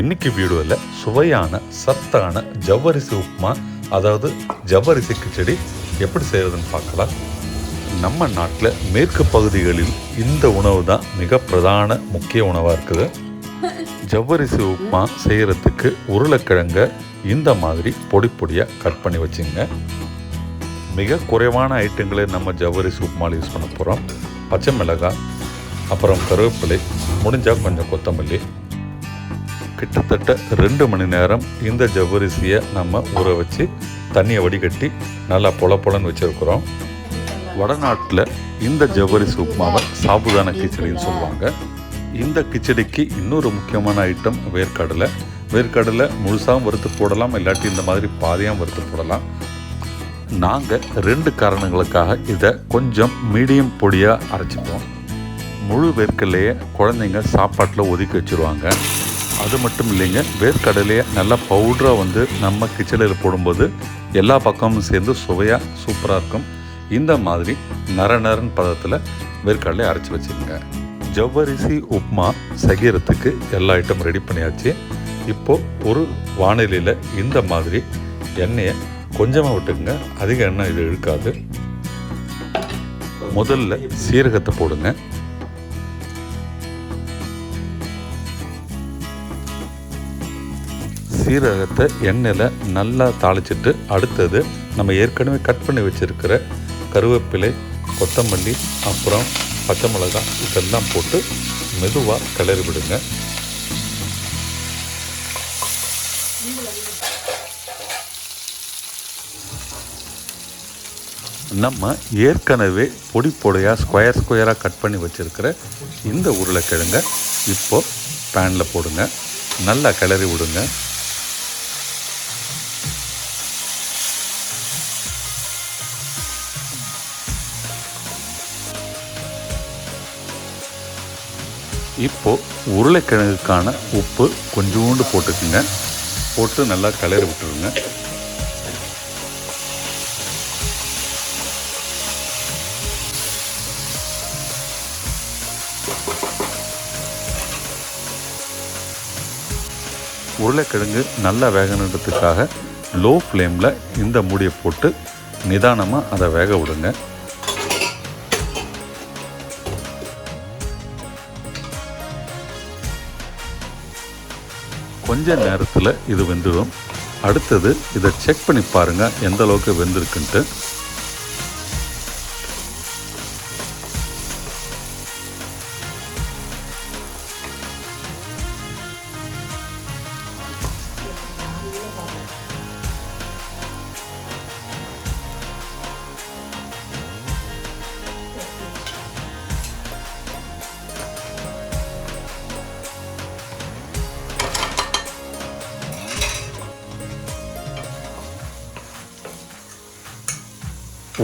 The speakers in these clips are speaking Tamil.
இன்னைக்கு வீடியோவில் சுவையான சத்தான ஜவ்வரிசி உப்புமா, அதாவது ஜவ்வரிசி கிச்சடி எப்படி செய்கிறதுன்னு பார்க்கலாம். நம்ம நாட்டில் மேற்கு பகுதிகளில் இந்த உணவு தான் மிக பிரதான முக்கிய உணவாக இருக்குது. ஜவ்வரிசி உப்புமா செய்கிறதுக்கு உருளைக்கிழங்க இந்த மாதிரி பொடி பொடியாக கட் பண்ணி வச்சுங்க. மிக குறைவான ஐட்டங்களை நம்ம ஜவ்வரிசி உப்புமாவில் யூஸ் பண்ண போகிறோம். பச்சை மிளகாய், அப்புறம் கருவேப்பிலை, முடிஞ்சால் கொஞ்சம் கொத்தமல்லி. கிட்டத்தட்ட 2 மணி நேரம் இந்த ஜவ்வரிசியை நம்ம ஊற வச்சு தண்ணியை வடிகட்டி நல்லா பொலன்னு வச்சுருக்குறோம். வடநாட்டில் இந்த ஜவ்வரிசி உப்புமாவை சாபுதான கிச்சடின்னு சொல்லுவாங்க. இந்த கிச்சடிக்கு இன்னொரு முக்கியமான ஐட்டம் வேர்க்கடலை. வேர்க்கடலை முழுசாகவும் வறுத்து போடலாம், இல்லாட்டி இந்த மாதிரி பாதியாக வறுத்து போடலாம். நாங்கள் 2 காரணங்களுக்காக இதை கொஞ்சம் மீடியம் பொடியாக அரைச்சிப்போம். முழு வேர்க்கடலையை குழந்தைங்க சாப்பாட்டில் ஒதுக்கி வச்சுருவாங்க. அது மட்டும் இல்லைங்க, வேர்க்கடலையை நல்லா பவுடராக நம்ம கிச்சடியில் போடும்போது எல்லா பக்கமும் சேர்ந்து சுவையாக சூப்பராக இருக்கும். இந்த மாதிரி நரநரன் பதத்தில் வேர்க்கடலையை அரைச்சி வச்சுக்கோங்க. ஜவ்வரிசி உப்புமா செய்கிறதுக்கு எல்லா ஐட்டம் ரெடி பண்ணியாச்சு. இப்போது ஒரு வானிலையில் இந்த மாதிரி எண்ணெயை கொஞ்சமாக விட்டுக்குங்க, அதிக எண்ணெய் இது இழுக்காது. முதல்ல சீரகத்தை போடுங்க. சீரகத்தை எண்ணெயில் நல்லா தாளிச்சிட்டு அடுத்தது நம்ம ஏற்கனவே கட் பண்ணி வச்சுருக்கிற கருவேப்பிலை, கொத்தமல்லி, அப்புறம் பச்சை மிளகாய் இதெல்லாம் போட்டு மெதுவாக கிளறி விடுங்க. நம்ம ஏற்கனவே பொடி பொடியாக ஸ்கொயராக கட் பண்ணி வச்சுருக்கிற இந்த உருளைக்கிழங்கை இப்போது பேனில் போடுங்க. நல்லா கிளறி விடுங்க. இப்போது உருளைக்கிழங்குக்கான உப்பு கொஞ்சோண்டு போட்டுக்குங்க. போட்டு நல்லா கிளறி விட்டுருங்க. உருளைக்கிழங்கு நல்லா வேகணுன்றதுக்காக லோ ஃப்ளேமில் இந்த மூடியை போட்டு நிதானமாக அதை வேக விடுங்க. கொஞ்ச நேரத்தில் இது வெந்துடும். அடுத்தது இதை செக் பண்ணி பாருங்கள் எந்த அளவுக்கு வெந்திருக்குன்ட்டு.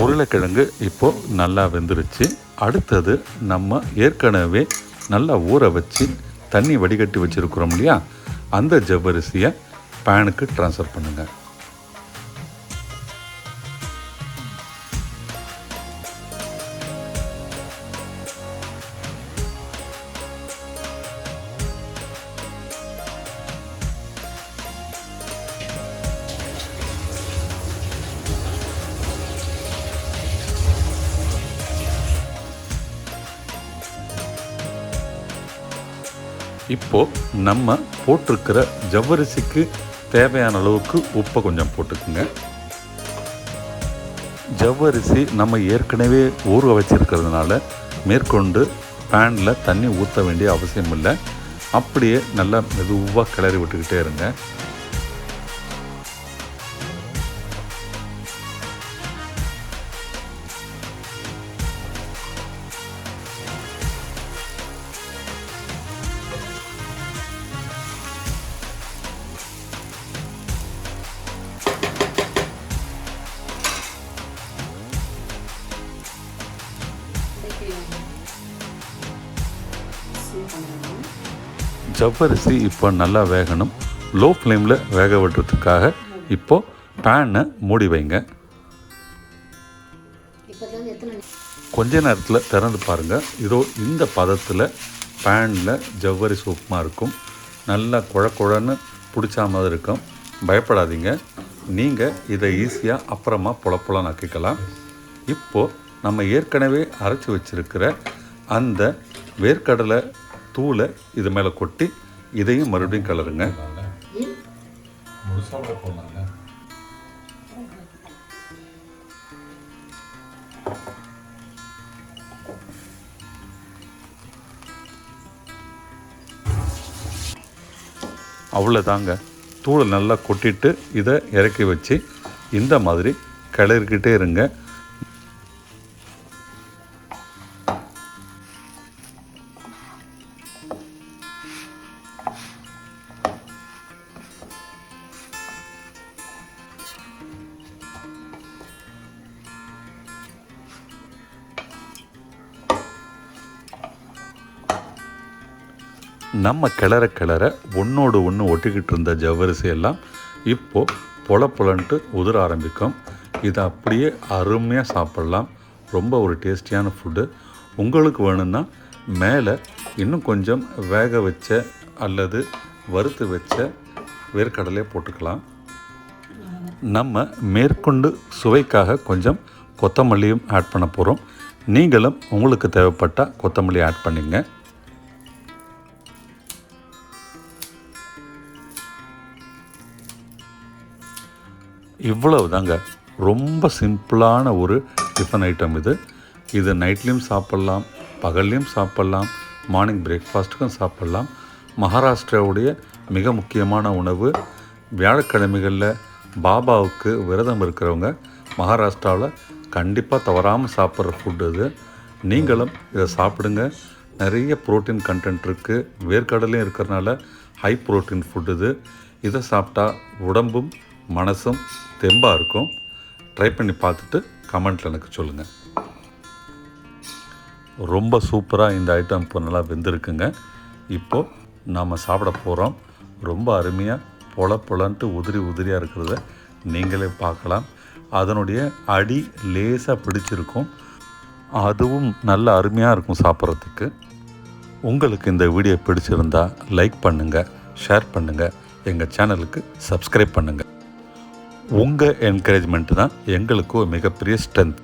உருளைக்கிழங்கு இப்போது நல்லா வெந்துருச்சு. அடுத்தது நம்ம ஏற்கனவே நல்லா ஊற வச்சு தண்ணி வடிகட்டி வச்சுருக்குறோம் இல்லையா, அந்த ஜவ்வரிசியை பேனுக்கு ட்ரான்ஸ்ஃபர் பண்ணுங்கள். இப்போது நம்ம போட்டிருக்கிற ஜவ்வரிசிக்கு தேவையான அளவுக்கு உப்பை கொஞ்சம் போட்டுக்குங்க. ஜவ்வரிசி நம்ம ஏற்கனவே ஊற வச்சுருக்கிறதுனால மேற்கொண்டு பேனில் தண்ணி ஊற்ற வேண்டிய அவசியம் இல்லை. அப்படியே நல்லா மெதுவாக கிளறி விட்டுக்கிட்டே இருங்க. ஜவ்வரிசி இப்போ நல்லா வேகணும். லோ ஃப்ளேமில் வேக விடுறதுக்காக இப்போது பேனை மூடி வைங்க. கொஞ்ச நேரத்தில் திறந்து பாருங்கள். இதோ இந்த பதத்தில் பேனில் ஜவ்வரிசி உப்புமா இருக்கும். நல்லா குழன்னு பிடிச்சா மாதிரி இருக்கும். பயப்படாதீங்க, நீங்கள் இதை ஈஸியாக அப்புறமா புலப்புலன்னு ஆக்கிக்கலாம். இப்போது நம்ம ஏற்கனவே அரைச்சி வச்சுருக்கிற அந்த வேர்க்கடலை தூளை இது மேலே கொட்டி இதையும் மறுபடியும் கிளறுங்க. அவ்வளோதாங்க, தூளை நல்லா கொட்டிட்டு இதை இறக்கி வச்சு இந்த மாதிரி கிளறிக்கிட்டே இருங்க. நம்ம கிளற ஒன்றோடு ஒன்று ஒட்டிக்கிட்டு இருந்த ஜவ்வரிசி எல்லாம் இப்போது புலன்ட்டு உதிர ஆரம்பிக்கும். இதை அப்படியே அருமையாக சாப்பிட்லாம். ரொம்ப ஒரு டேஸ்டியான ஃபுட்டு. உங்களுக்கு வேணும்னா மேலே இன்னும் கொஞ்சம் வேக வச்ச அல்லது வறுத்து வச்ச வேர்க்கடலையே போட்டுக்கலாம். நம்ம மேற்கொண்டு சுவைக்காக கொஞ்சம் கொத்தமல்லியும் ஆட் பண்ண போகிறோம். நீங்களும் உங்களுக்கு தேவைப்பட்டால் கொத்தமல்லி ஆட் பண்ணிங்க. இவ்வளவு தாங்க, ரொம்ப சிம்பிளான ஒரு டிஃபன் ஐட்டம் இது. இது நைட்லேயும் சாப்பிட்லாம், பகல்லையும் சாப்பிட்லாம், மார்னிங் பிரேக்ஃபாஸ்ட்டுக்கும் சாப்பிட்லாம். மகாராஷ்டிராவுடைய மிக முக்கியமான உணவு. வியாழக்கிழமைகளில் பாபாவுக்கு விரதம் இருக்கிறவங்க மகாராஷ்டிராவில் கண்டிப்பாக தவறாமல் சாப்பிட்ற ஃபுட்டு இது. நீங்களும் இதை சாப்பிடுங்க. நிறைய ப்ரோட்டீன் கண்டென்ட் இருக்குது. வேர்க்கடலையும் இருக்கிறனால ஹை ப்ரோட்டீன் ஃபுட் இது. இதை சாப்பிட்டா உடம்பும் மனசும் தெம்பாக இருக்கும். ட்ரை பண்ணி பார்த்துட்டு கமெண்ட்டில் எனக்கு சொல்லுங்கள். ரொம்ப சூப்பராக இந்த ஐட்டம் இப்போ நல்லா வெந்திருக்குங்க. இப்போது நாம் சாப்பிட போகிறோம். ரொம்ப அருமையாக புலன்ட்டு உதிரியாக இருக்கிறத நீங்களே பார்க்கலாம். அதனுடைய அடி லேசாக பிடிச்சிருக்கும். அதுவும் நல்ல அருமையாக இருக்கும் சாப்பிட்றதுக்கு. உங்களுக்கு இந்த வீடியோ பிடிச்சிருந்தால் லைக் பண்ணுங்கள், ஷேர் பண்ணுங்கள், எங்கள் சேனலுக்கு சப்ஸ்கிரைப் பண்ணுங்கள். உங்கள் என்கரேஜ்மெண்ட்டு தான் எங்களுக்கு ஒரு மிகப்பெரிய ஸ்ட்ரென்த்.